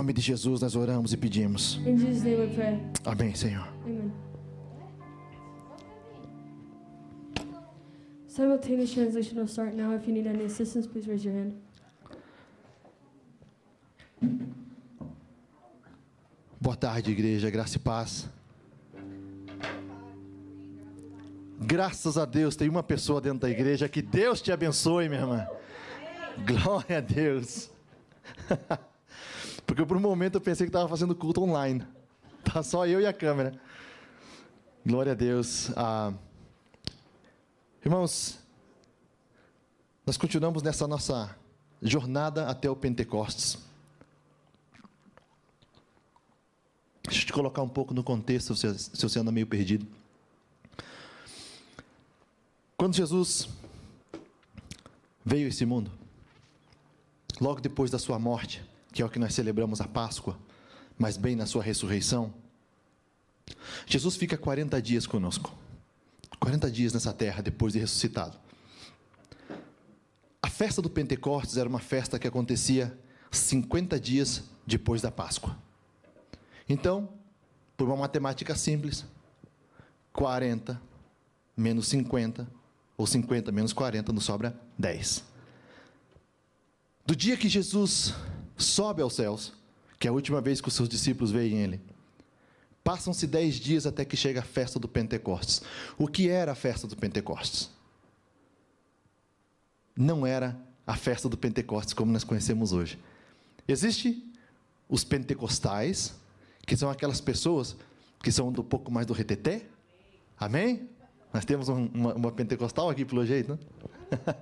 nome de Jesus nós oramos e pedimos. In Jesus' name we pray. Amém, Senhor. Amen. Simultaneous translation will start now. If you need any assistance, please raise your hand. Boa tarde, igreja, graça e paz. Graças a Deus, tem uma pessoa dentro da igreja. Que Deus te abençoe, minha irmã. Glória a Deus. Porque por um momento eu pensei que estava fazendo culto online. Tá só eu e a câmera. Glória a Deus. Irmãos, nós continuamos nessa nossa jornada até o Pentecostes. Deixa eu te colocar um pouco no contexto, se você anda meio perdido. Quando Jesus veio a esse mundo, logo depois da sua morte, que é o que nós celebramos a Páscoa, mas bem na sua ressurreição, Jesus fica 40 dias conosco. 40 dias nessa terra, depois de ressuscitado. A festa do Pentecostes era uma festa que acontecia 50 dias depois da Páscoa. Então, por uma matemática simples, 40 menos 50, ou 50 menos 40, nos sobra 10. Do dia que Jesus sobe aos céus, que é a última vez que os seus discípulos veem Ele, passam-se 10 dias até que chega a festa do Pentecostes. O que era a festa do Pentecostes? Não era a festa do Pentecostes como nós conhecemos hoje. Existem os pentecostais, que são aquelas pessoas que são um pouco mais do reteté. Amém? Nós temos uma pentecostal aqui pelo jeito, né?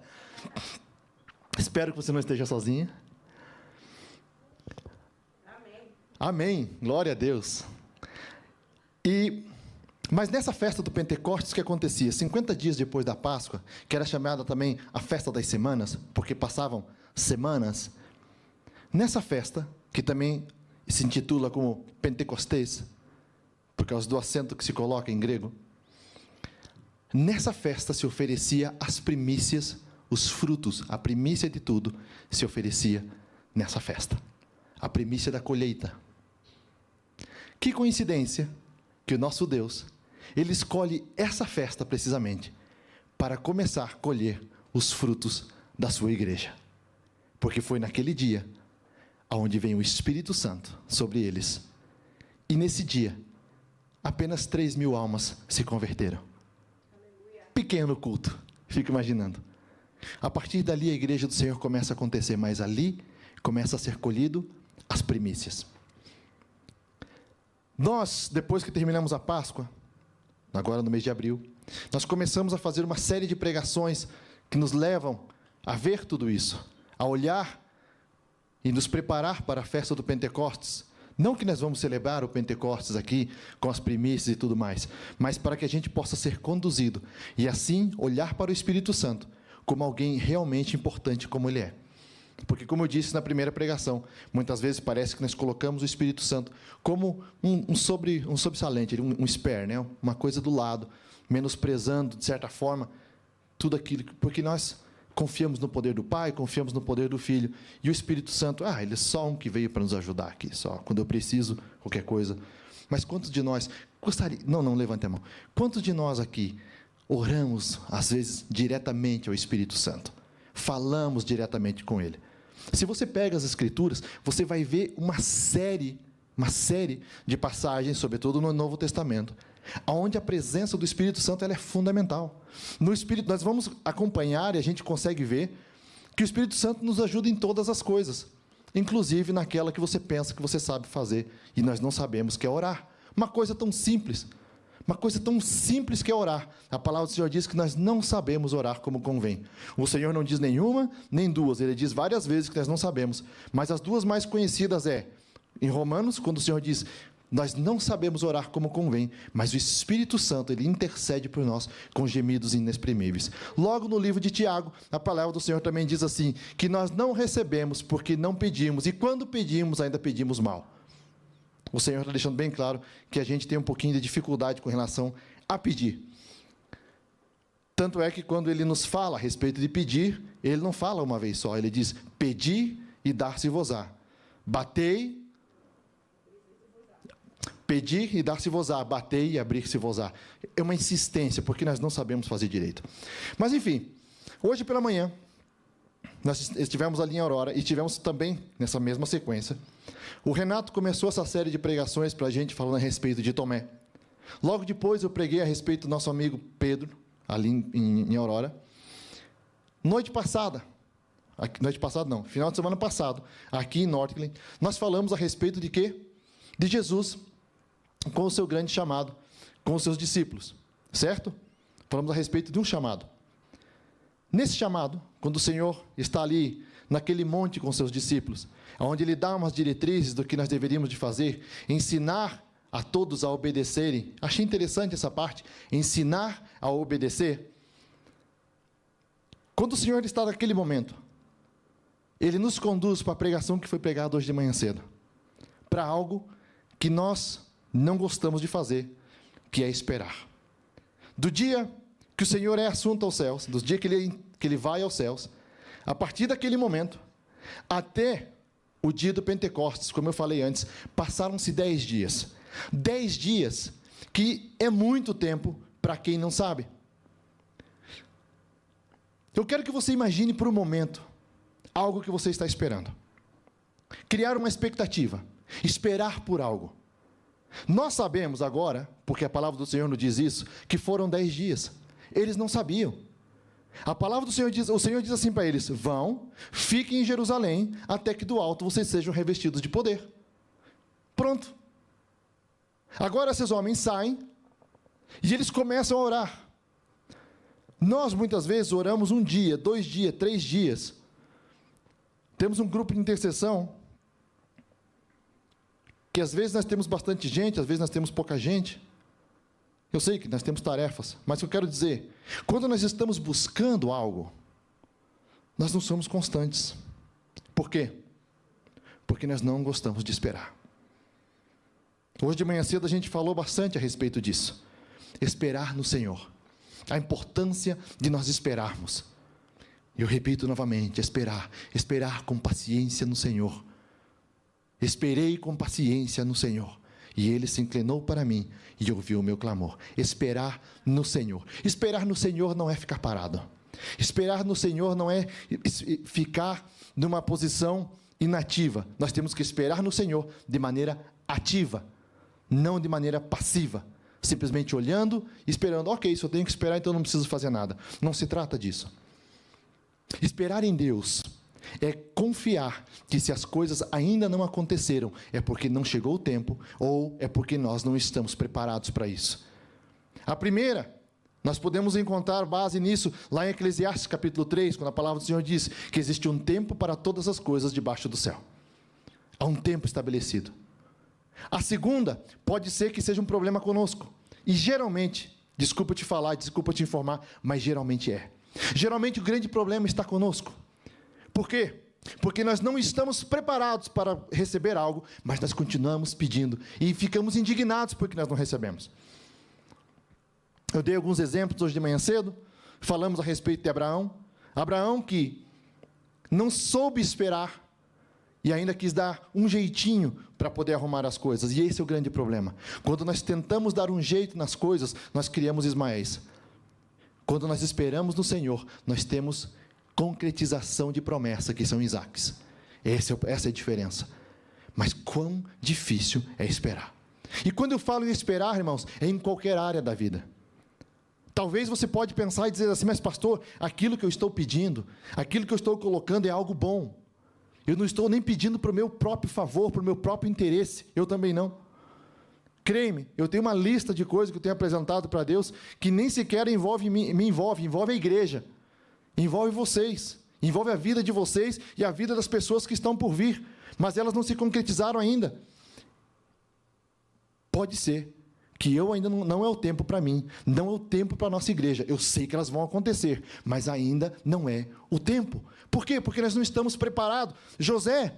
Espero que você não esteja sozinha. Amém. Amém. Glória a Deus. Mas nessa festa do Pentecostes, que acontecia 50 dias depois da Páscoa, que era chamada também a festa das semanas, porque passavam semanas, nessa festa, que também se intitula como Pentecostés, por causa do acento que se coloca em grego, nessa festa se oferecia as primícias, os frutos, a primícia de tudo se oferecia nessa festa. A primícia da colheita. Que coincidência que o nosso Deus, Ele escolhe essa festa precisamente para começar a colher os frutos da sua igreja. Porque foi naquele dia onde vem o Espírito Santo sobre eles. E nesse dia, apenas 3.000 almas se converteram. Pequeno culto, fico imaginando. A partir dali a igreja do Senhor começa a acontecer, mas ali começa a ser colhido as primícias. Nós, depois que terminamos a Páscoa, agora no mês de abril, nós começamos a fazer uma série de pregações que nos levam a ver tudo isso, a olhar e nos preparar para a festa do Pentecostes. Não que nós vamos celebrar o Pentecostes aqui, com as primícias e tudo mais, mas para que a gente possa ser conduzido, e assim olhar para o Espírito Santo, como alguém realmente importante como Ele é. Porque, como eu disse na primeira pregação, muitas vezes parece que nós colocamos o Espírito Santo como um sobressalente, um spare, né? Uma coisa do lado, menosprezando, de certa forma, tudo aquilo, porque nós confiamos no poder do Pai, confiamos no poder do Filho, e o Espírito Santo, Ele é só um que veio para nos ajudar aqui, só quando eu preciso, qualquer coisa. Mas quantos de nós, não levante a mão, quantos de nós aqui oramos, às vezes, diretamente ao Espírito Santo? Falamos diretamente com Ele. Se você pega as Escrituras, você vai ver uma série de passagens, sobretudo no Novo Testamento, onde a presença do Espírito Santo ela é fundamental. No Espírito, nós vamos acompanhar e a gente consegue ver que o Espírito Santo nos ajuda em todas as coisas, inclusive naquela que você pensa que você sabe fazer, e nós não sabemos, que é orar. Uma coisa tão simples que é orar. A palavra do Senhor diz que nós não sabemos orar como convém. O Senhor não diz nenhuma, nem duas. Ele diz várias vezes que nós não sabemos. Mas as duas mais conhecidas em Romanos, quando o Senhor diz, nós não sabemos orar como convém, mas o Espírito Santo, Ele intercede por nós com gemidos inexprimíveis. Logo no livro de Tiago, a palavra do Senhor também diz assim, que nós não recebemos porque não pedimos, e quando pedimos, ainda pedimos mal. O Senhor está deixando bem claro que a gente tem um pouquinho de dificuldade com relação a pedir. Tanto é que quando Ele nos fala a respeito de pedir, Ele não fala uma vez só, Ele diz, pedi e dar-se-vos-á. Batei Pedir e dar-se-vos-á, bater e abrir-se-vos-á. É uma insistência, porque nós não sabemos fazer direito. Mas, enfim, hoje pela manhã, nós estivemos ali em Aurora e tivemos também, nessa mesma sequência, o Renato começou essa série de pregações para a gente, falando a respeito de Tomé. Logo depois, eu preguei a respeito do nosso amigo Pedro, ali em Aurora. Final de semana passado, aqui em Northglenn, nós falamos a respeito de quê? De Jesus, com o seu grande chamado, com os seus discípulos, certo? Falamos a respeito de um chamado. Nesse chamado, quando o Senhor está ali, naquele monte com seus discípulos, onde Ele dá umas diretrizes do que nós deveríamos de fazer, ensinar a todos a obedecerem. Achei interessante essa parte, ensinar a obedecer. Quando o Senhor está naquele momento, Ele nos conduz para a pregação que foi pregada hoje de manhã cedo, para algo que nós não gostamos de fazer, que é esperar. Do dia que o Senhor é assunto aos céus, do dia que ele vai aos céus, a partir daquele momento, até o dia do Pentecostes, como eu falei antes, passaram-se 10 dias. 10 dias, que é muito tempo para quem não sabe. Eu quero que você imagine por um momento algo que você está esperando. Criar uma expectativa, esperar por algo. Nós sabemos agora, porque a palavra do Senhor nos diz isso, que foram 10 dias. Eles não sabiam. A palavra do Senhor diz, o Senhor diz assim para eles: vão, fiquem em Jerusalém, até que do alto vocês sejam revestidos de poder. Pronto. Agora esses homens saem, e eles começam a orar. Nós, muitas vezes, oramos 1 dia, 2 dias, 3 dias. Temos um grupo de intercessão, que às vezes nós temos bastante gente, às vezes nós temos pouca gente. Eu sei que nós temos tarefas, mas eu quero dizer, quando nós estamos buscando algo, nós não somos constantes. Por quê? Porque nós não gostamos de esperar. Hoje de manhã cedo a gente falou bastante a respeito disso. Esperar no Senhor. A importância de nós esperarmos. Eu repito novamente, esperar com paciência no Senhor. Esperei com paciência no Senhor, e Ele se inclinou para mim e ouviu o meu clamor. Esperar no Senhor. Esperar no Senhor não é ficar parado. Esperar no Senhor não é ficar numa posição inativa. Nós temos que esperar no Senhor de maneira ativa, não de maneira passiva. Simplesmente olhando e esperando. Ok, se eu tenho que esperar, então não preciso fazer nada. Não se trata disso. Esperar em Deus é confiar que se as coisas ainda não aconteceram, é porque não chegou o tempo, ou é porque nós não estamos preparados para isso. A primeira, nós podemos encontrar base nisso, lá em Eclesiastes capítulo 3, quando a palavra do Senhor diz que existe um tempo para todas as coisas debaixo do céu. Há um tempo estabelecido. A segunda, pode ser que seja um problema conosco. E geralmente, desculpa te falar, desculpa te informar, mas geralmente é. Geralmente o grande problema está conosco. Por quê? Porque nós não estamos preparados para receber algo, mas nós continuamos pedindo e ficamos indignados porque nós não recebemos. Eu dei alguns exemplos hoje de manhã cedo, falamos a respeito de Abraão. Abraão que não soube esperar e ainda quis dar um jeitinho para poder arrumar as coisas. E esse é o grande problema. Quando nós tentamos dar um jeito nas coisas, nós criamos Ismaéis. Quando nós esperamos no Senhor, nós temos concretização de promessa, que são Isaques. Essa é a diferença. Mas quão difícil é esperar. E quando eu falo em esperar, irmãos, é em qualquer área da vida. Talvez você pode pensar e dizer assim: mas pastor, aquilo que eu estou pedindo, aquilo que eu estou colocando é algo bom. Eu não estou nem pedindo para o meu próprio favor, para o meu próprio interesse. Eu também não. Creia-me, eu tenho uma lista de coisas que eu tenho apresentado para Deus que nem sequer me envolve a igreja. Envolve vocês, envolve a vida de vocês e a vida das pessoas que estão por vir, mas elas não se concretizaram ainda. Pode ser que eu ainda não é o tempo para mim, não é o tempo para a nossa igreja. Eu sei que elas vão acontecer, mas ainda não é o tempo. Por quê? Porque nós não estamos preparados. José,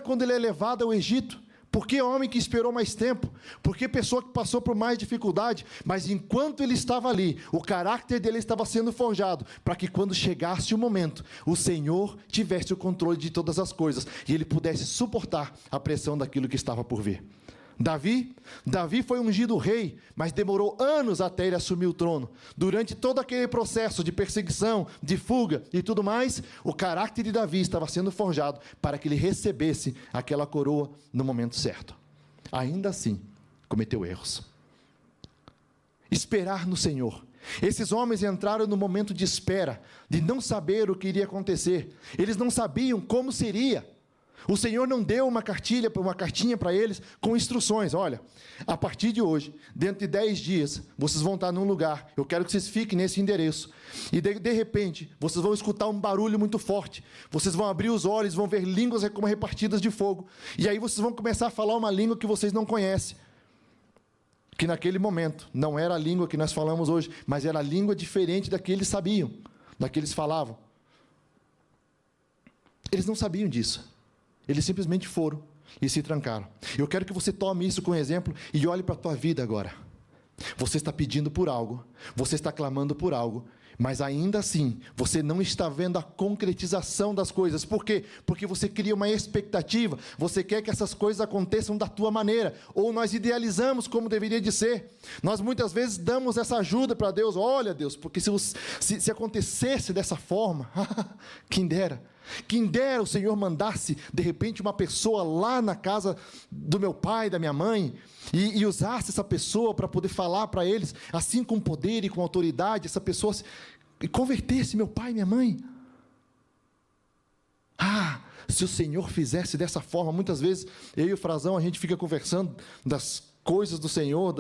quando ele é levado ao Egito, por que homem que esperou mais tempo? Por que pessoa que passou por mais dificuldade? Mas enquanto ele estava ali, o caráter dele estava sendo forjado, para que quando chegasse o momento, o Senhor tivesse o controle de todas as coisas, e ele pudesse suportar a pressão daquilo que estava por vir. Davi foi ungido rei, mas demorou anos até ele assumir o trono. Durante todo aquele processo de perseguição, de fuga e tudo mais, o caráter de Davi estava sendo forjado para que ele recebesse aquela coroa no momento certo. Ainda assim, cometeu erros. Esperar no Senhor. Esses homens entraram no momento de espera, de não saber o que iria acontecer. Eles não sabiam como seria. O Senhor não deu uma cartinha para eles com instruções. Olha, a partir de hoje, dentro de 10 dias, vocês vão estar num lugar. Eu quero que vocês fiquem nesse endereço. E de repente, vocês vão escutar um barulho muito forte. Vocês vão abrir os olhos, vão ver línguas como repartidas de fogo. E aí vocês vão começar a falar uma língua que vocês não conhecem. Que naquele momento não era a língua que nós falamos hoje, mas era a língua diferente da que eles sabiam, da que eles falavam. Eles não sabiam disso. Eles simplesmente foram e se trancaram. Eu quero que você tome isso como exemplo e olhe para a tua vida agora. Você está pedindo por algo, você está clamando por algo, mas ainda assim, você não está vendo a concretização das coisas. Por quê? Porque você cria uma expectativa, você quer que essas coisas aconteçam da tua maneira, ou nós idealizamos como deveria de ser. Nós muitas vezes damos essa ajuda para Deus. Olha, Deus, porque se acontecesse dessa forma, quem dera o Senhor mandasse, de repente, uma pessoa lá na casa do meu pai, da minha mãe, e usasse essa pessoa para poder falar para eles, assim com poder e com autoridade, essa pessoa convertesse meu pai e minha mãe. Se o Senhor fizesse dessa forma, muitas vezes, eu e o Frazão, a gente fica conversando das coisas do Senhor,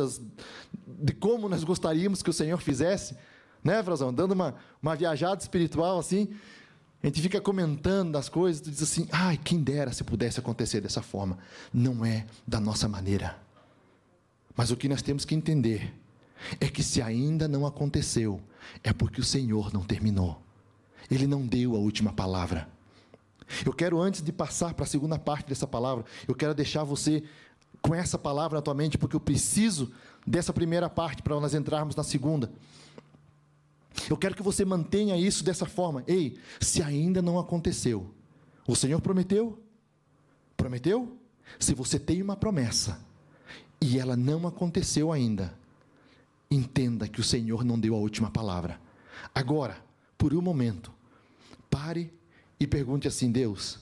de como nós gostaríamos que o Senhor fizesse, né, Frazão? Dando uma viajada espiritual assim. A gente fica comentando das coisas, tu diz assim, quem dera se pudesse acontecer dessa forma. Não é da nossa maneira. Mas o que nós temos que entender é que se ainda não aconteceu, é porque o Senhor não terminou. Ele não deu a última palavra. Eu quero, antes de passar para a segunda parte dessa palavra, eu quero deixar você com essa palavra na tua mente, porque eu preciso dessa primeira parte para nós entrarmos na segunda. Eu quero que você mantenha isso dessa forma. Ei, se ainda não aconteceu, o Senhor prometeu? Prometeu? Se você tem uma promessa e ela não aconteceu ainda, entenda que o Senhor não deu a última palavra. Agora, por um momento, pare e pergunte assim: Deus,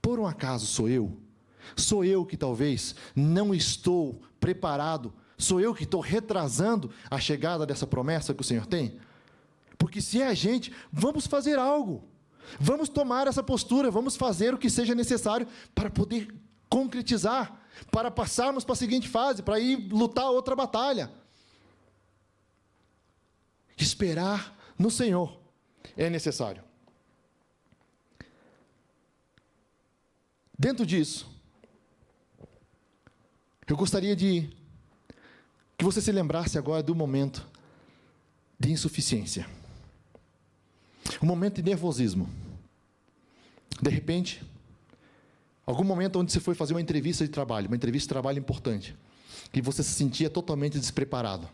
por um acaso sou eu? Sou eu que talvez não estou preparado? Sou eu que estou retrasando a chegada dessa promessa que o Senhor tem? Porque se é a gente, vamos fazer algo. Vamos tomar essa postura, vamos fazer o que seja necessário para poder concretizar, para passarmos para a seguinte fase, para ir lutar outra batalha. Esperar no Senhor é necessário. Dentro disso, eu gostaria que você se lembrasse agora do momento de insuficiência. Um momento de nervosismo. De repente, algum momento onde você foi fazer uma entrevista de trabalho importante, e você se sentia totalmente despreparado.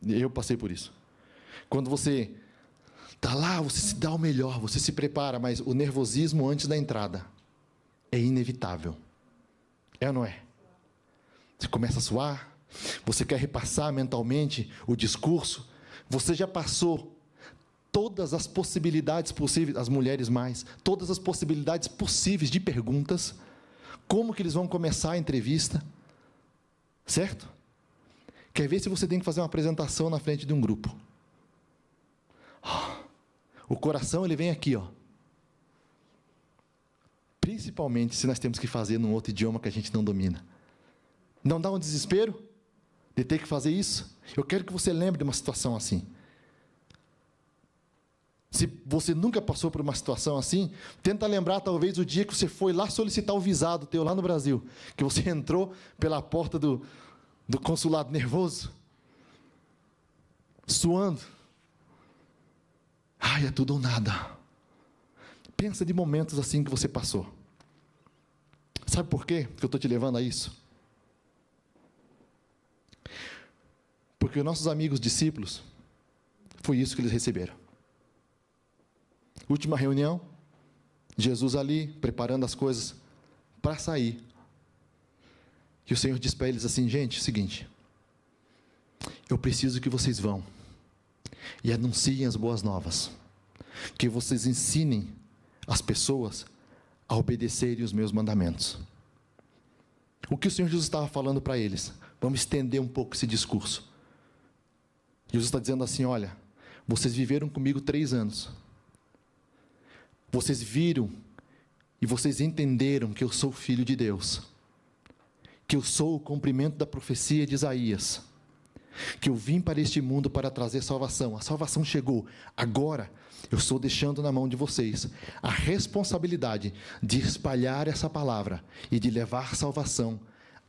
Eu passei por isso. Quando você está lá, você se dá o melhor, você se prepara, mas o nervosismo antes da entrada é inevitável. É ou não é? Você começa a suar, você quer repassar mentalmente o discurso, você já passou todas as possibilidades possíveis, as mulheres mais, todas as possibilidades possíveis de perguntas, como que eles vão começar a entrevista, certo? Quer ver se você tem que fazer uma apresentação na frente de um grupo. O coração, ele vem aqui, ó. Principalmente se nós temos que fazer num outro idioma que a gente não domina. Não dá um desespero de ter que fazer isso? Eu quero que você lembre de uma situação assim. Se você nunca passou por uma situação assim, tenta lembrar talvez o dia que você foi lá solicitar o visado teu lá no Brasil, que você entrou pela porta do consulado nervoso, suando. É tudo ou nada. Pensa de momentos assim que você passou. Sabe por quê que eu estou te levando a isso? Porque os nossos amigos discípulos, foi isso que eles receberam. Última reunião, Jesus ali, preparando as coisas para sair. E o Senhor diz para eles assim: gente, é o seguinte, eu preciso que vocês vão e anunciem as boas novas, que vocês ensinem as pessoas a obedecerem os meus mandamentos. O que o Senhor Jesus estava falando para eles? Vamos estender um pouco esse discurso. Jesus está dizendo assim: olha, vocês viveram comigo 3 anos, vocês viram e vocês entenderam que eu sou filho de Deus, que eu sou o cumprimento da profecia de Isaías, que eu vim para este mundo para trazer salvação. A salvação chegou. Agora, eu estou deixando na mão de vocês a responsabilidade de espalhar essa palavra e de levar salvação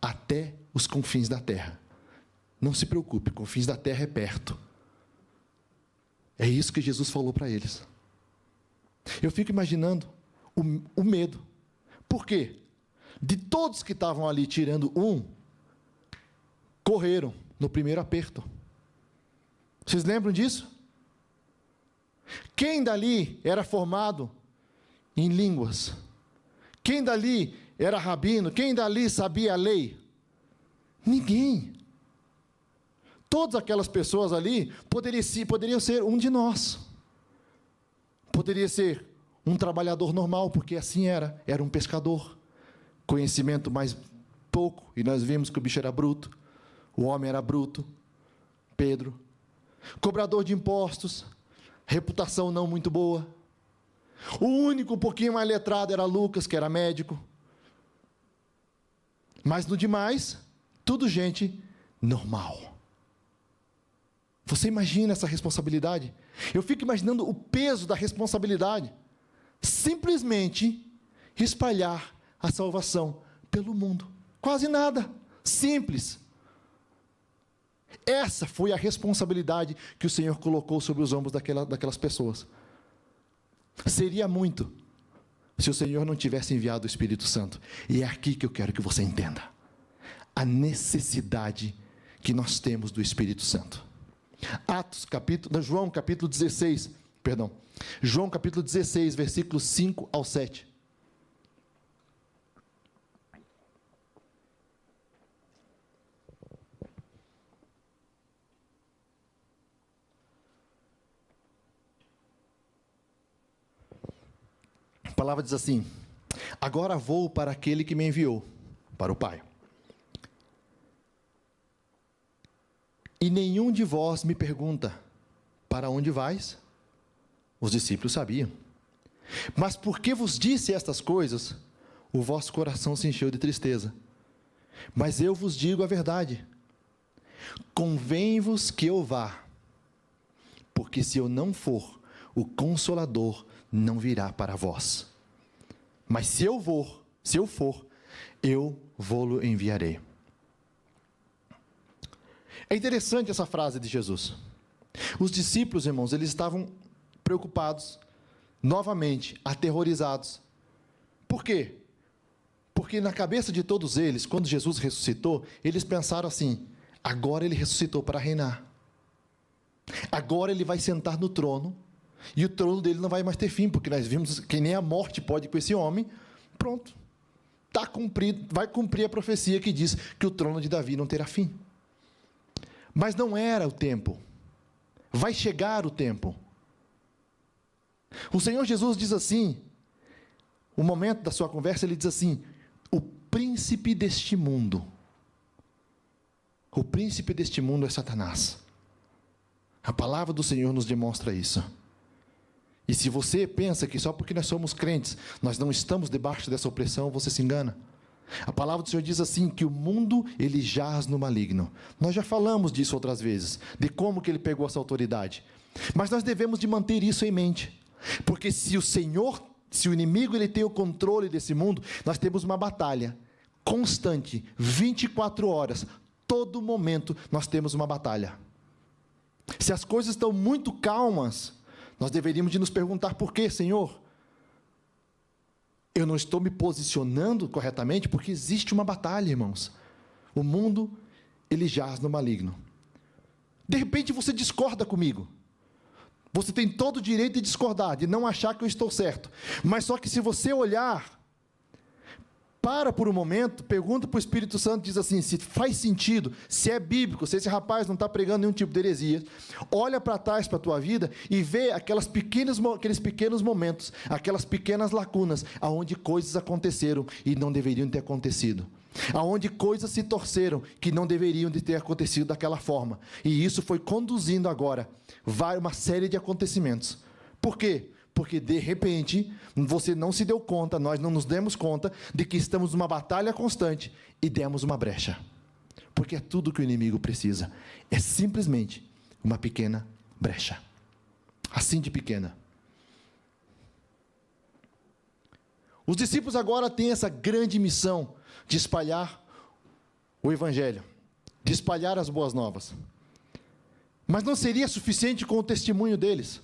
até os confins da terra. Não se preocupe, confins da terra é perto. É isso que Jesus falou para eles. Eu fico imaginando o medo. Por quê? De todos que estavam ali, tirando um, correram no primeiro aperto. Vocês lembram disso? Quem dali era formado em línguas? Quem dali era rabino? Quem dali sabia a lei? Ninguém. Todas aquelas pessoas ali poderiam ser um de nós. Poderia ser um trabalhador normal, porque assim era um pescador. Conhecimento mais pouco, e nós vimos que o bicho era bruto. O homem era bruto, Pedro. Cobrador de impostos, reputação não muito boa. O único um pouquinho mais letrado era Lucas, que era médico. Mas no demais, tudo gente normal. Você imagina essa responsabilidade? Eu fico imaginando o peso da responsabilidade. Simplesmente espalhar a salvação pelo mundo. Quase nada. Simples. Essa foi a responsabilidade que o Senhor colocou sobre os ombros daquelas pessoas. Seria muito se o Senhor não tivesse enviado o Espírito Santo. E é aqui que eu quero que você entenda a necessidade que nós temos do Espírito Santo. João capítulo 16, versículos 5 ao 7. A palavra diz assim: agora vou para aquele que me enviou, para o Pai. E nenhum de vós me pergunta: para onde vais? Os discípulos sabiam. Mas porque vos disse estas coisas, o vosso coração se encheu de tristeza. Mas eu vos digo a verdade: convém-vos que eu vá, porque se eu não for, o Consolador não virá para vós. Mas se eu for, eu vou-lo enviarei. É interessante essa frase de Jesus. Os discípulos, irmãos, eles estavam preocupados, novamente, aterrorizados. Por quê? Porque na cabeça de todos eles, quando Jesus ressuscitou, eles pensaram assim: agora ele ressuscitou para reinar. Agora ele vai sentar no trono, e o trono dele não vai mais ter fim, porque nós vimos que nem a morte pode com esse homem. Pronto. Está cumprido, vai cumprir a profecia que diz que o trono de Davi não terá fim. Mas não era o tempo. Vai chegar o tempo. O Senhor Jesus diz assim, o momento da sua conversa, ele diz assim: o príncipe deste mundo. O príncipe deste mundo é Satanás. A palavra do Senhor nos demonstra isso. E se você pensa que só porque nós somos crentes, nós não estamos debaixo dessa opressão, você se engana. A palavra do Senhor diz assim, que o mundo, ele jaz no maligno. Nós já falamos disso outras vezes, de como que ele pegou essa autoridade. Mas nós devemos de manter isso em mente. Porque se o inimigo ele tem o controle desse mundo, nós temos uma batalha constante, 24 horas, todo momento nós temos uma batalha. Se as coisas estão muito calmas, nós deveríamos de nos perguntar: por quê, Senhor? Eu não estou me posicionando corretamente, porque existe uma batalha, irmãos. O mundo, ele jaz no maligno. De repente você discorda comigo. Você tem todo o direito de discordar, de não achar que eu estou certo. Mas só que se você olhar Para por um momento, pergunta para o Espírito Santo, diz assim, se faz sentido, se é bíblico, se esse rapaz não está pregando nenhum tipo de heresia. Olha para trás para a tua vida e vê aqueles pequenos momentos, aquelas pequenas lacunas, aonde coisas aconteceram e não deveriam ter acontecido. Aonde coisas se torceram que não deveriam de ter acontecido daquela forma. E isso foi conduzindo agora uma série de acontecimentos. Por quê? Porque, de repente, você não se deu conta, nós não nos demos conta de que estamos numa batalha constante e demos uma brecha. Porque é tudo que o inimigo precisa. É simplesmente uma pequena brecha. Assim de pequena. Os discípulos agora têm essa grande missão de espalhar o Evangelho, de espalhar as boas novas. Mas não seria suficiente com o testemunho deles.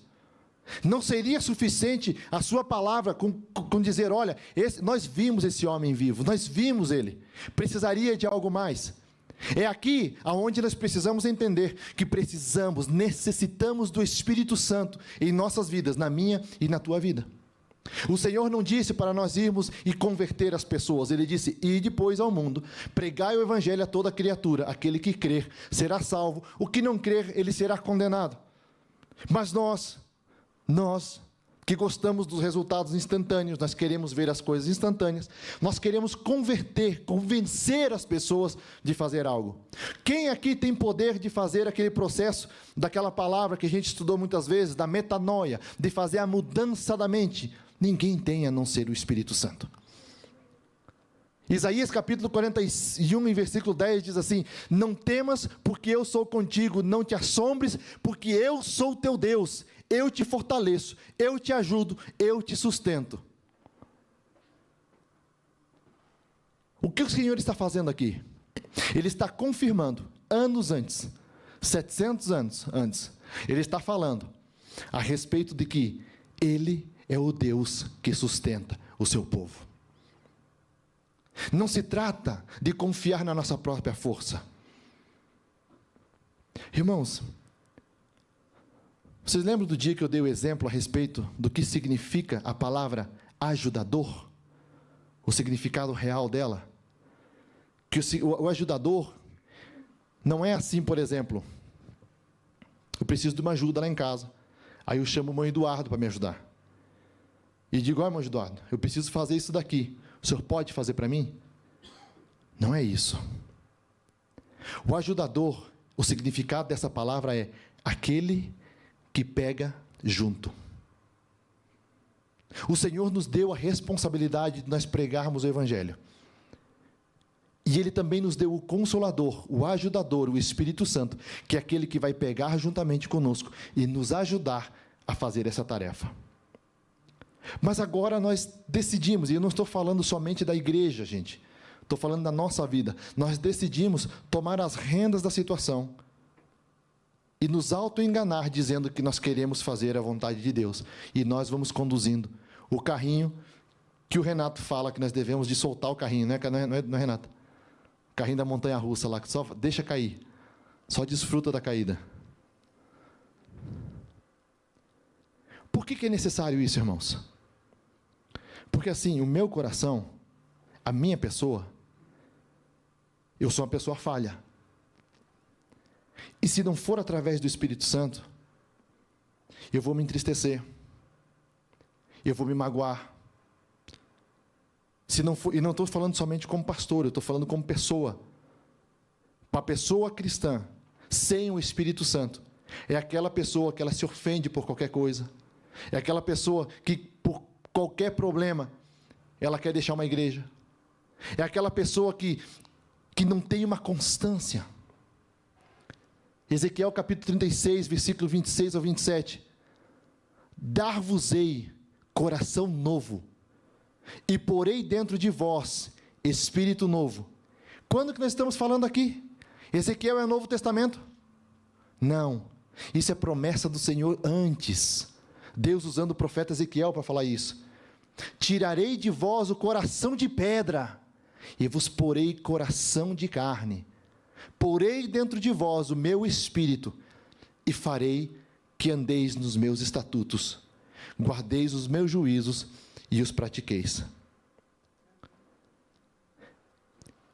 Não seria suficiente a sua palavra com dizer, olha, nós vimos esse homem vivo, nós vimos ele. Precisaria de algo mais. É aqui aonde nós precisamos entender que necessitamos do Espírito Santo em nossas vidas, na minha e na tua vida. O Senhor não disse para nós irmos e converter as pessoas. Ele disse, ide depois ao mundo, pregai o Evangelho a toda criatura. Aquele que crer será salvo, o que não crer, ele será condenado. Mas nós que gostamos dos resultados instantâneos, nós queremos ver as coisas instantâneas, nós queremos convencer as pessoas de fazer algo. Quem aqui tem poder de fazer aquele processo, daquela palavra que a gente estudou muitas vezes, da metanoia, de fazer a mudança da mente? Ninguém tem a não ser o Espírito Santo. Isaías capítulo 41, em versículo 10, diz assim, não temas, porque eu sou contigo, não te assombres, porque eu sou teu Deus, eu te fortaleço, eu te ajudo, eu te sustento. O que o Senhor está fazendo aqui? Ele está confirmando, anos antes, 700 anos antes, ele está falando a respeito de que Ele é o Deus que sustenta o seu povo. Não se trata de confiar na nossa própria força. Irmãos, vocês lembram do dia que eu dei o exemplo a respeito do que significa a palavra ajudador? O significado real dela? Que o ajudador não é assim, por exemplo, eu preciso de uma ajuda lá em casa, aí eu chamo o irmão Eduardo para me ajudar. E digo, ó, irmão Eduardo, eu preciso fazer isso daqui. O senhor pode fazer para mim? Não é isso. O ajudador, o significado dessa palavra é aquele que pega junto. O Senhor nos deu a responsabilidade de nós pregarmos o Evangelho. E Ele também nos deu o Consolador, o Ajudador, o Espírito Santo, que é aquele que vai pegar juntamente conosco e nos ajudar a fazer essa tarefa. Mas agora nós decidimos, e eu não estou falando somente da igreja, gente, estou falando da nossa vida, nós decidimos tomar as rédeas da situação e nos auto-enganar dizendo que nós queremos fazer a vontade de Deus, e nós vamos conduzindo o carrinho que o Renato fala que nós devemos de soltar o carrinho, não é Renato? O carrinho da montanha-russa lá, que só deixa cair, só desfruta da caída. Por que é necessário isso, irmãos? Porque assim, o meu coração, a minha pessoa, eu sou uma pessoa falha. E se não for através do Espírito Santo, eu vou me entristecer, eu vou me magoar. Se não for, e não estou falando somente como pastor, eu estou falando como pessoa. Uma pessoa cristã, sem o Espírito Santo, é aquela pessoa que ela se ofende por qualquer coisa, é aquela pessoa que, por qualquer problema, ela quer deixar uma igreja. É aquela pessoa que não tem uma constância. Ezequiel capítulo 36, versículo 26 ao 27. Dar-vos-ei coração novo, e porei dentro de vós espírito novo. Quando que nós estamos falando aqui? Ezequiel é o Novo Testamento? Não. Isso é promessa do Senhor antes. Deus usando o profeta Ezequiel para falar isso. Tirarei de vós o coração de pedra, e vos porei coração de carne. Porei dentro de vós o meu espírito, e farei que andeis nos meus estatutos, guardeis os meus juízos e os pratiqueis.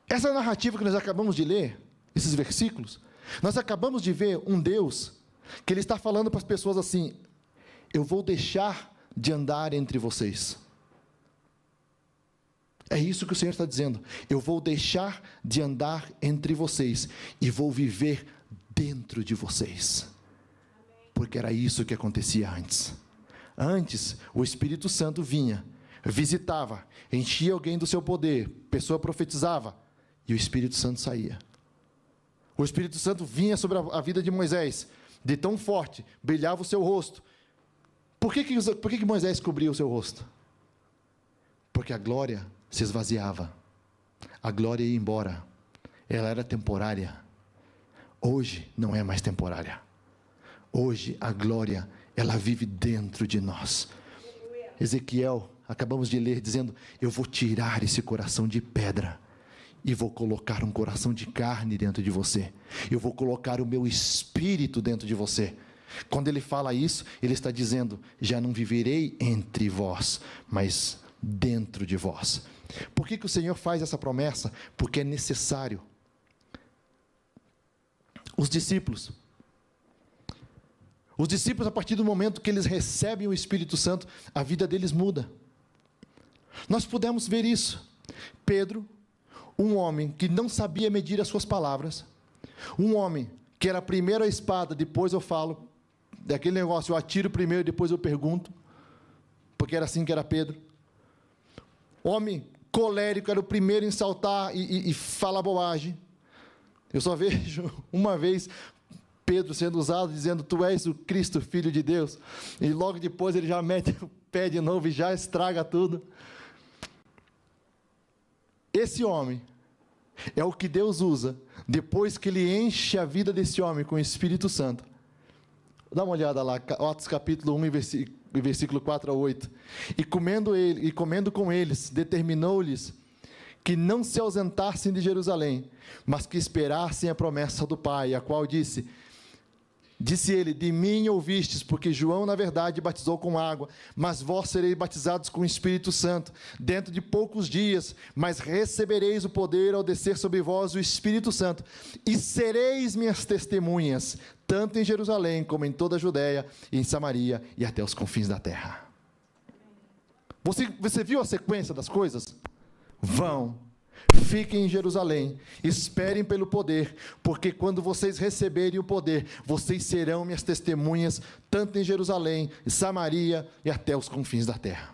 Essa narrativa que nós acabamos de ler, esses versículos, nós acabamos de ver um Deus que Ele está falando para as pessoas assim: eu vou deixar de andar entre vocês. É isso que o Senhor está dizendo. Eu vou deixar de andar entre vocês e vou viver dentro de vocês. Porque era isso que acontecia antes. Antes, o Espírito Santo vinha, visitava, enchia alguém do seu poder, a pessoa profetizava, e o Espírito Santo saía. O Espírito Santo vinha sobre a vida de Moisés, de tão forte, brilhava o seu rosto. Por que Moisés cobria o seu rosto? Porque a glória se esvaziava, a glória ia embora, ela era temporária. Hoje não é mais temporária. Hoje a glória, ela vive dentro de nós. Ezequiel, acabamos de ler, dizendo: eu vou tirar esse coração de pedra e vou colocar um coração de carne dentro de você. Eu vou colocar o meu espírito dentro de você. Quando ele fala isso, ele está dizendo: já não viverei entre vós, mas dentro de vós. Por que o Senhor faz essa promessa? Porque é necessário. Os discípulos, a partir do momento que eles recebem o Espírito Santo, a vida deles muda. Nós pudemos ver isso. Pedro, um homem que não sabia medir as suas palavras, um homem que era primeiro a espada, depois eu falo, daquele negócio, eu atiro primeiro, depois eu pergunto, porque era assim que era Pedro. Homem colérico, era o primeiro em saltar e falar bobagem. Eu só vejo uma vez Pedro sendo usado, dizendo: tu és o Cristo, Filho de Deus, e logo depois ele já mete o pé de novo e já estraga tudo. Esse homem é o que Deus usa, depois que Ele enche a vida desse homem com o Espírito Santo. Dá uma olhada lá, Atos capítulo 1, versículo 4 a 8. E comendo com eles, determinou-lhes que não se ausentassem de Jerusalém, mas que esperassem a promessa do Pai, a qual disse ele: de mim ouvistes, porque João, na verdade, batizou com água, mas vós sereis batizados com o Espírito Santo, dentro de poucos dias, mas recebereis o poder ao descer sobre vós o Espírito Santo, e sereis minhas testemunhas, tanto em Jerusalém, como em toda a Judéia, e em Samaria, e até os confins da terra. Você viu a sequência das coisas? Vão, fiquem em Jerusalém, esperem pelo poder, porque quando vocês receberem o poder, vocês serão minhas testemunhas, tanto em Jerusalém, em Samaria e até os confins da terra.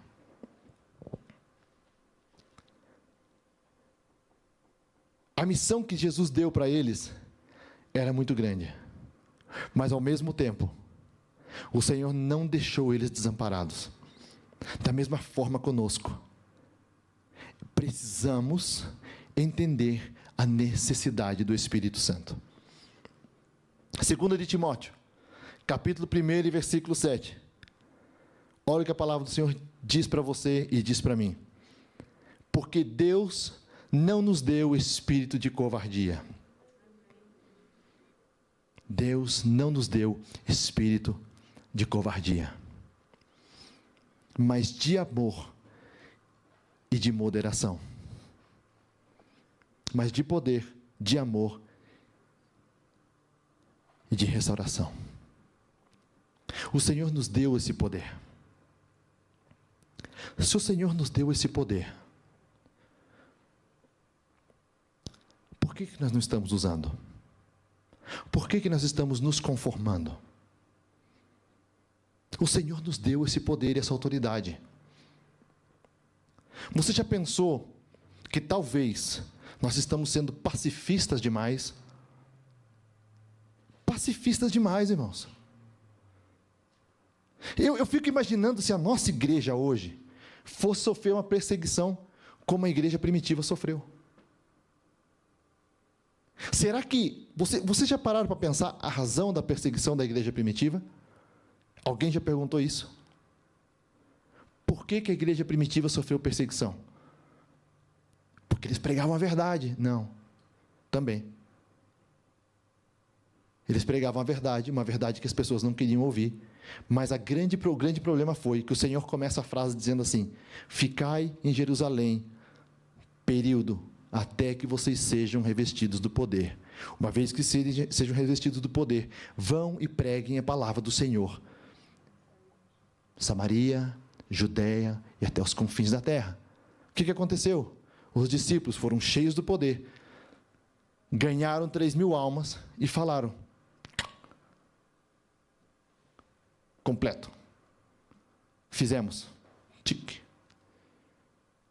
A missão que Jesus deu para eles era muito grande, mas ao mesmo tempo, o Senhor não deixou eles desamparados. Da mesma forma conosco, precisamos entender a necessidade do Espírito Santo. 2 de Timóteo, capítulo 1 e versículo 7. Olha o que a palavra do Senhor diz para você e diz para mim. Porque Deus não nos deu espírito de covardia. Deus não nos deu espírito de covardia, mas de amor e de moderação, mas de poder, de amor e de restauração. O Senhor nos deu esse poder. Se o Senhor nos deu esse poder, por que nós não estamos usando? Por que nós estamos nos conformando? O Senhor nos deu esse poder e essa autoridade. Você já pensou que talvez nós estamos sendo pacifistas demais? Pacifistas demais, irmãos. Eu fico imaginando se a nossa igreja hoje fosse sofrer uma perseguição como a igreja primitiva sofreu. Será que vocês já pararam para pensar a razão da perseguição da igreja primitiva? Alguém já perguntou isso? Por que a igreja primitiva sofreu perseguição? Porque eles pregavam a verdade? Não, também. Eles pregavam a verdade, uma verdade que as pessoas não queriam ouvir. Mas o grande problema foi que o Senhor começa a frase dizendo assim: ficai em Jerusalém, período, até que vocês sejam revestidos do poder. Uma vez que sejam revestidos do poder, vão e preguem a palavra do Senhor. Samaria, Judeia e até os confins da terra. O que aconteceu? Os discípulos foram cheios do poder, ganharam 3.000 almas e falaram: completo. Fizemos. Tique.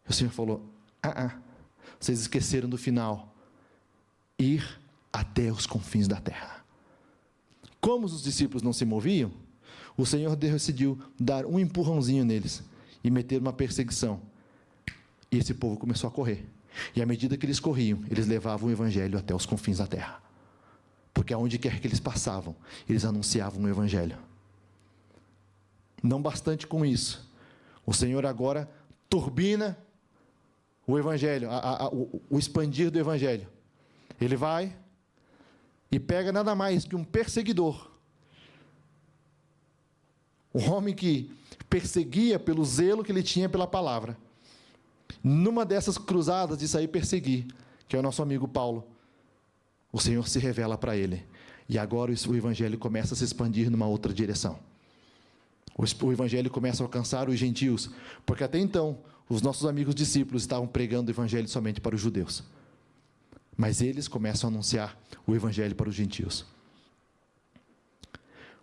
O Senhor falou: vocês esqueceram do final. Ir até os confins da terra. Como os discípulos não se moviam, o Senhor decidiu dar um empurrãozinho neles e meter uma perseguição. E esse povo começou a correr. E à medida que eles corriam, eles levavam o evangelho até os confins da terra. Porque aonde quer que eles passavam, eles anunciavam o evangelho. Não bastante com isso, o Senhor agora turbina o evangelho, o expandir do evangelho. Ele vai e pega nada mais que um perseguidor, um homem que perseguia pelo zelo que ele tinha pela palavra. Numa dessas cruzadas de sair perseguir, que é o nosso amigo Paulo, o Senhor se revela para ele. E agora o evangelho começa a se expandir numa outra direção. O evangelho começa a alcançar os gentios, porque até então, os nossos amigos discípulos estavam pregando o evangelho somente para os judeus. Mas eles começam a anunciar o evangelho para os gentios.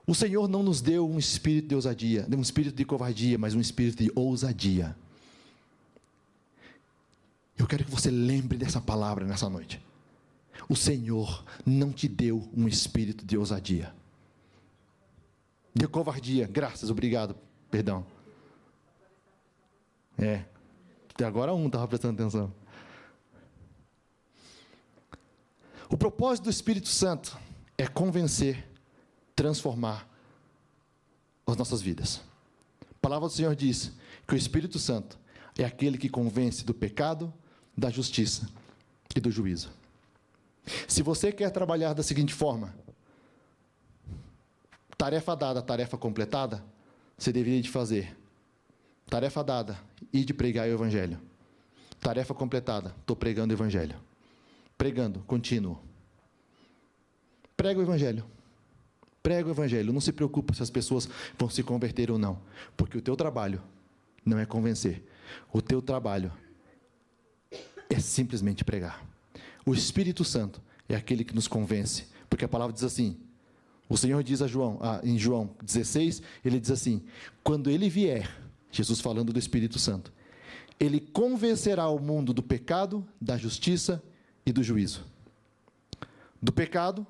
O Senhor não nos deu um espírito de ousadia, um espírito de covardia, mas um espírito de ousadia. Eu quero que você lembre dessa palavra nessa noite. O Senhor não te deu um espírito de ousadia. De covardia, graças, obrigado, perdão. Até agora estava prestando atenção. O propósito do Espírito Santo é convencer, transformar as nossas vidas. A palavra do Senhor diz que o Espírito Santo é aquele que convence do pecado, da justiça e do juízo. Se você quer trabalhar da seguinte forma: tarefa dada, tarefa completada, você deveria de fazer. Tarefa dada, ir de pregar o evangelho. Tarefa completada, estou pregando o evangelho. Pregando, contínuo. Prega o evangelho. Prega o evangelho. Não se preocupe se as pessoas vão se converter ou não. Porque o teu trabalho não é convencer. O teu trabalho é simplesmente pregar. O Espírito Santo é aquele que nos convence. Porque a palavra diz assim, o Senhor diz em João 16, ele diz assim: quando ele vier, Jesus falando do Espírito Santo, ele convencerá o mundo do pecado, da justiça e do juízo. Do pecado,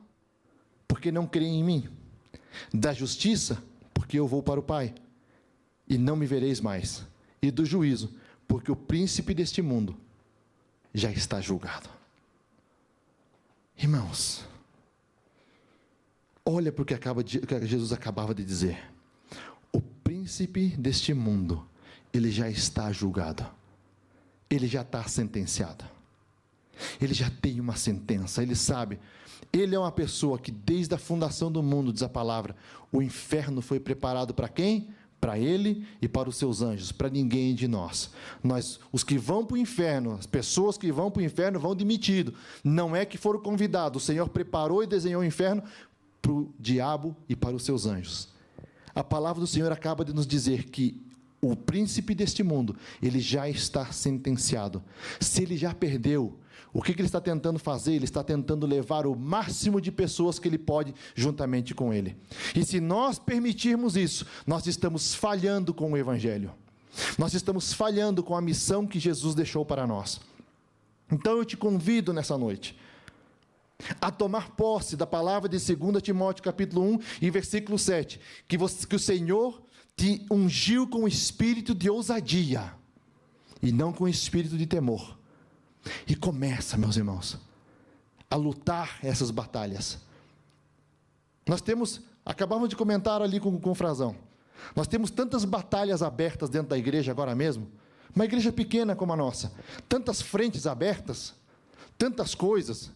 porque não creem em mim. Da justiça, porque eu vou para o Pai, e não me vereis mais. E do juízo, porque o príncipe deste mundo já está julgado. Irmãos, olha para o que Jesus acabava de dizer. O príncipe deste mundo, ele já está julgado. Ele já está sentenciado. Ele já tem uma sentença, ele sabe. Ele é uma pessoa que desde a fundação do mundo, diz a palavra, o inferno foi preparado para quem? Para ele e para os seus anjos, para ninguém de nós. Os que vão para o inferno, as pessoas que vão para o inferno vão demitido. Não é que foram convidados, o Senhor preparou e desenhou o inferno para o diabo e para os seus anjos. A palavra do Senhor acaba de nos dizer que o príncipe deste mundo, ele já está sentenciado. Se ele já perdeu, o que ele está tentando fazer? Ele está tentando levar o máximo de pessoas que ele pode juntamente com ele. E se nós permitirmos isso, nós estamos falhando com o evangelho. Nós estamos falhando com a missão que Jesus deixou para nós. Então eu te convido nessa noite a tomar posse da palavra de 2 Timóteo capítulo 1 e versículo 7, que o Senhor te ungiu com o espírito de ousadia e não com o espírito de temor. E começa, meus irmãos, a lutar essas batalhas. Acabamos de comentar ali com o Frazão, nós temos tantas batalhas abertas dentro da igreja agora mesmo, uma igreja pequena como a nossa, tantas frentes abertas, tantas coisas,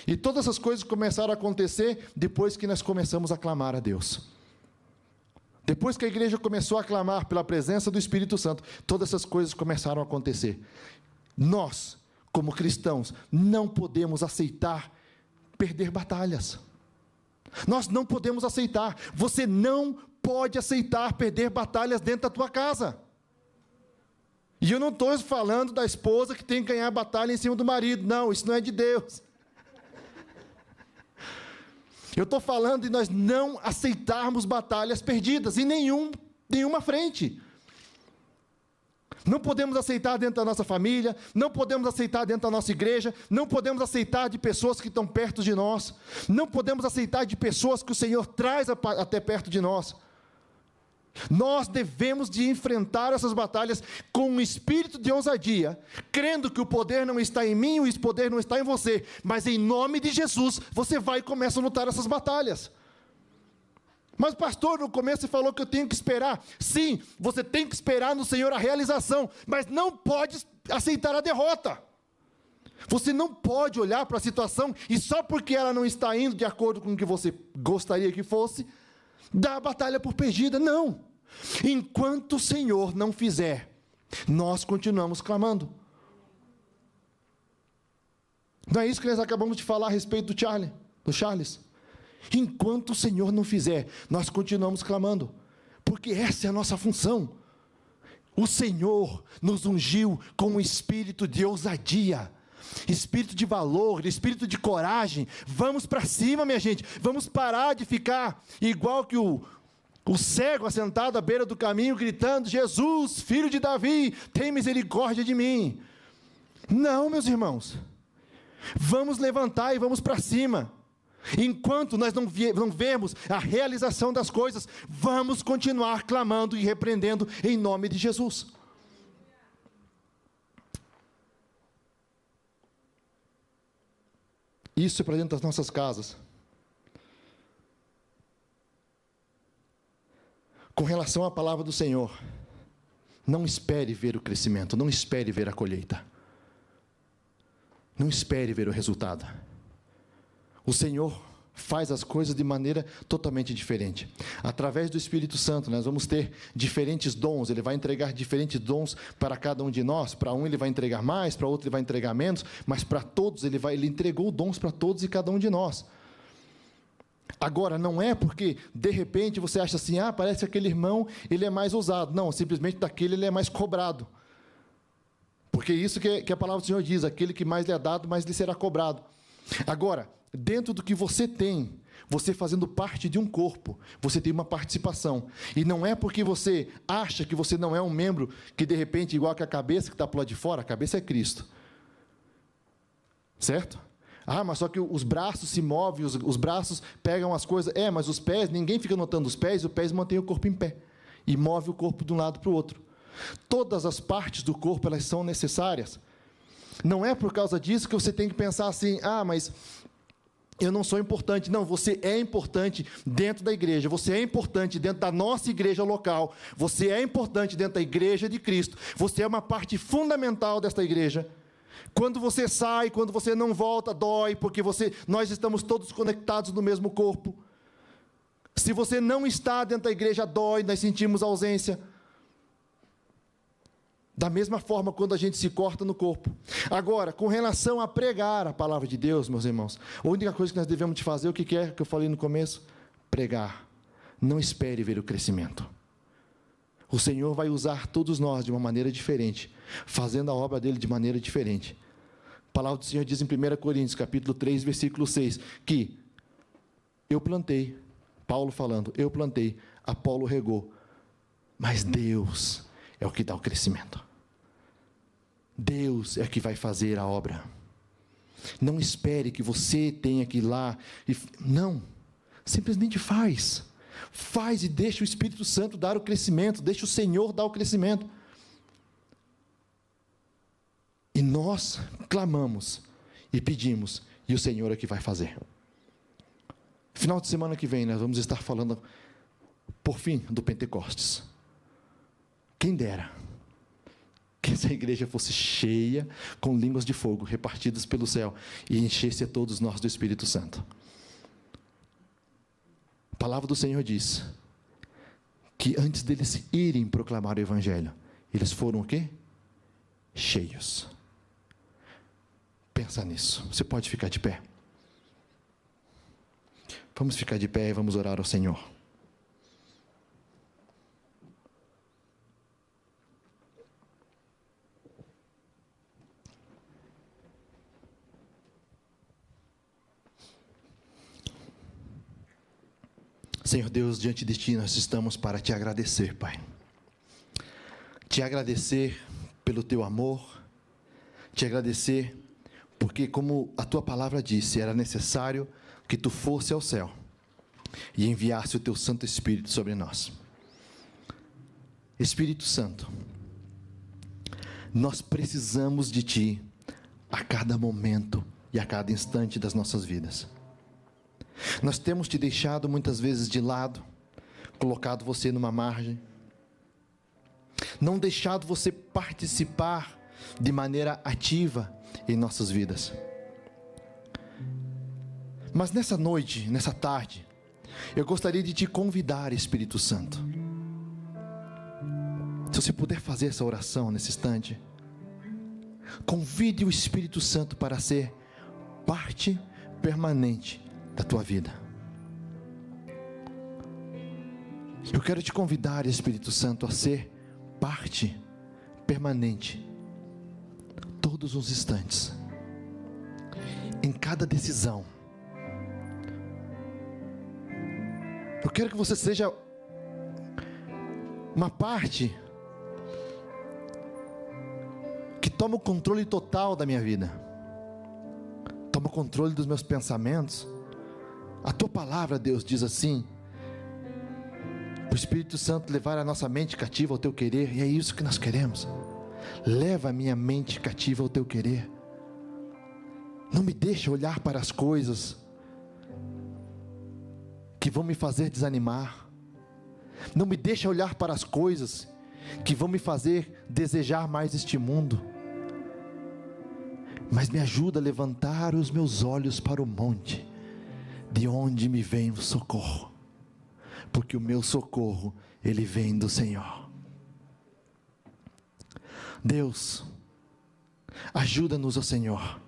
e todas essas coisas começaram a acontecer depois que nós começamos a clamar a Deus. Depois que a igreja começou a clamar pela presença do Espírito Santo, todas essas coisas começaram a acontecer. Nós, como cristãos, não podemos aceitar perder batalhas. Nós não podemos aceitar. Você não pode aceitar perder batalhas dentro da tua casa. E eu não estou falando da esposa que tem que ganhar a batalha em cima do marido. Não, isso não é de Deus. Eu estou falando de nós não aceitarmos batalhas perdidas em nenhuma frente. Não podemos aceitar dentro da nossa família, não podemos aceitar dentro da nossa igreja, não podemos aceitar de pessoas que estão perto de nós, não podemos aceitar de pessoas que o Senhor traz até perto de nós. Nós devemos de enfrentar essas batalhas com um espírito de ousadia, crendo que o poder não está em mim, o poder não está em você, mas em nome de Jesus, você vai e começa a lutar essas batalhas. Mas pastor, no começo você falou que eu tenho que esperar. Sim, você tem que esperar no Senhor a realização, mas não pode aceitar a derrota. Você não pode olhar para a situação e só porque ela não está indo de acordo com o que você gostaria que fosse, dar a batalha por perdida. Não. Enquanto o Senhor não fizer, nós continuamos clamando. Não é isso que nós acabamos de falar a respeito do Charles? Enquanto o Senhor não fizer, nós continuamos clamando, porque essa é a nossa função. O Senhor nos ungiu com um espírito de ousadia, espírito de valor, espírito de coragem. Vamos para cima, minha gente, vamos parar de ficar igual que o cego assentado à beira do caminho, gritando: Jesus, filho de Davi, tem misericórdia de mim. Não, meus irmãos, vamos levantar e vamos para cima. Enquanto nós não vemos a realização das coisas, vamos continuar clamando e repreendendo em nome de Jesus. Isso é para dentro das nossas casas. Com relação à palavra do Senhor, não espere ver o crescimento, não espere ver a colheita. Não espere ver o resultado. O Senhor faz as coisas de maneira totalmente diferente. Através do Espírito Santo, nós vamos ter diferentes dons. Ele vai entregar diferentes dons para cada um de nós. Para um ele vai entregar mais, para outro ele vai entregar menos, mas para todos ele entregou dons para todos e cada um de nós. Agora, não é porque, de repente, você acha assim: parece que aquele irmão, ele é mais ousado. Não, simplesmente daquele ele é mais cobrado. Porque isso que a palavra do Senhor diz: aquele que mais lhe é dado, mais lhe será cobrado. Agora, dentro do que você tem, você fazendo parte de um corpo, você tem uma participação. E não é porque você acha que você não é um membro, que de repente, igual que a cabeça que está para o lado de fora, a cabeça é Cristo. Certo? Mas só que os braços se movem, os braços pegam as coisas. Mas os pés, ninguém fica notando os pés mantém o corpo em pé. E move o corpo de um lado para o outro. Todas as partes do corpo, elas são necessárias. Não é por causa disso que você tem que pensar assim: mas eu não sou importante. Não, você é importante dentro da igreja, você é importante dentro da nossa igreja local, você é importante dentro da igreja de Cristo, você é uma parte fundamental desta igreja. Quando você sai, quando você não volta, dói, porque nós estamos todos conectados no mesmo corpo. Se você não está dentro da igreja, dói, nós sentimos ausência. Da mesma forma, quando a gente se corta no corpo. Agora, com relação a pregar a palavra de Deus, meus irmãos, a única coisa que nós devemos fazer, o que é que eu falei no começo? Pregar. Não espere ver o crescimento. O Senhor vai usar todos nós de uma maneira diferente, fazendo a obra dele de maneira diferente. A palavra do Senhor diz em 1 Coríntios, capítulo 3, versículo 6, que eu plantei, Paulo falando, eu plantei, Apolo regou, mas Deus é o que dá o crescimento. Deus é que vai fazer a obra. Não espere que você tenha que ir lá. Não, simplesmente faz. Faz e deixa o Espírito Santo dar o crescimento, deixa o Senhor dar o crescimento. E nós clamamos e pedimos, e o Senhor é que vai fazer. Final de semana que vem, nós vamos estar falando, por fim, do Pentecostes. Quem dera que essa igreja fosse cheia com línguas de fogo repartidas pelo céu e enchesse a todos nós do Espírito Santo. A palavra do Senhor diz que antes deles irem proclamar o Evangelho, eles foram o quê? Cheios. Pensa nisso. Você pode ficar de pé. Vamos ficar de pé e vamos orar ao Senhor. Senhor Deus, diante de Ti nós estamos para Te agradecer, Pai. Te agradecer pelo Teu amor, Te agradecer porque, como a Tua palavra disse, era necessário que Tu fosse ao céu e enviasse o Teu Santo Espírito sobre nós. Espírito Santo, nós precisamos de Ti a cada momento e a cada instante das nossas vidas. Nós temos Te deixado muitas vezes de lado, colocado Você numa margem, não deixado Você participar de maneira ativa em nossas vidas. Mas nessa noite, nessa tarde, eu gostaria de Te convidar, Espírito Santo. Se você puder fazer essa oração nesse instante, convide o Espírito Santo para ser parte permanente da tua vida. Eu quero te convidar, Espírito Santo, a ser parte permanente, todos os instantes, em cada decisão. Eu quero que você seja uma parte que toma o controle total da minha vida, toma o controle dos meus pensamentos. A Tua palavra, Deus, diz assim: o Espírito Santo levar a nossa mente cativa ao Teu querer, e é isso que nós queremos. Leva a minha mente cativa ao Teu querer. Não me deixa olhar para as coisas que vão me fazer desanimar. Não me deixa olhar para as coisas que vão me fazer desejar mais este mundo. Mas me ajuda a levantar os meus olhos para o monte, de onde me vem o socorro, porque o meu socorro, ele vem do Senhor. Deus, ajuda-nos, ó Senhor,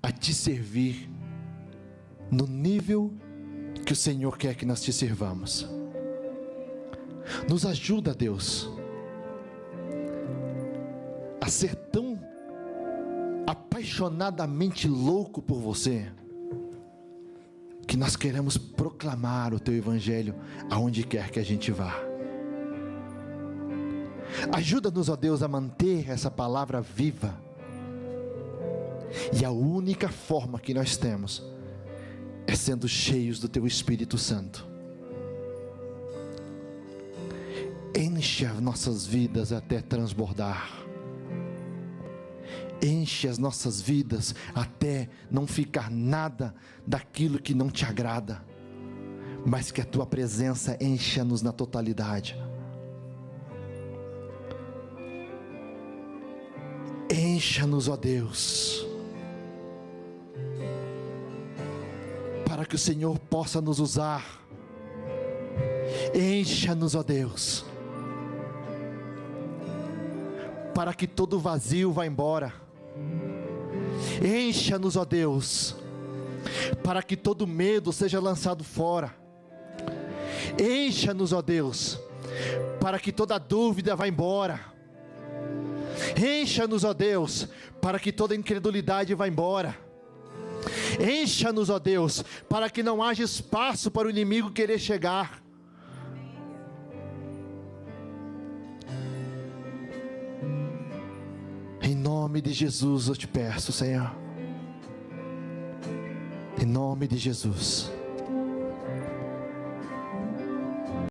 a Te servir no nível que o Senhor quer que nós Te servamos. Nos ajuda, Deus, a ser tão apaixonadamente louco por Você, que nós queremos proclamar o Teu Evangelho aonde quer que a gente vá. Ajuda-nos, ó Deus, a manter essa palavra viva. E a única forma que nós temos é sendo cheios do Teu Espírito Santo. Enche as nossas vidas até transbordar. Enche as nossas vidas até não ficar nada daquilo que não Te agrada, mas que a Tua presença encha-nos na totalidade. Encha-nos, ó Deus, para que o Senhor possa nos usar. Encha-nos, ó Deus, para que todo vazio vá embora. Encha-nos, ó Deus, para que todo medo seja lançado fora. Encha-nos, ó Deus, para que toda dúvida vá embora. Encha-nos, ó Deus, para que toda incredulidade vá embora. Encha-nos, ó Deus, para que não haja espaço para o inimigo querer chegar. Em nome de Jesus eu Te peço, Senhor. Em nome de Jesus.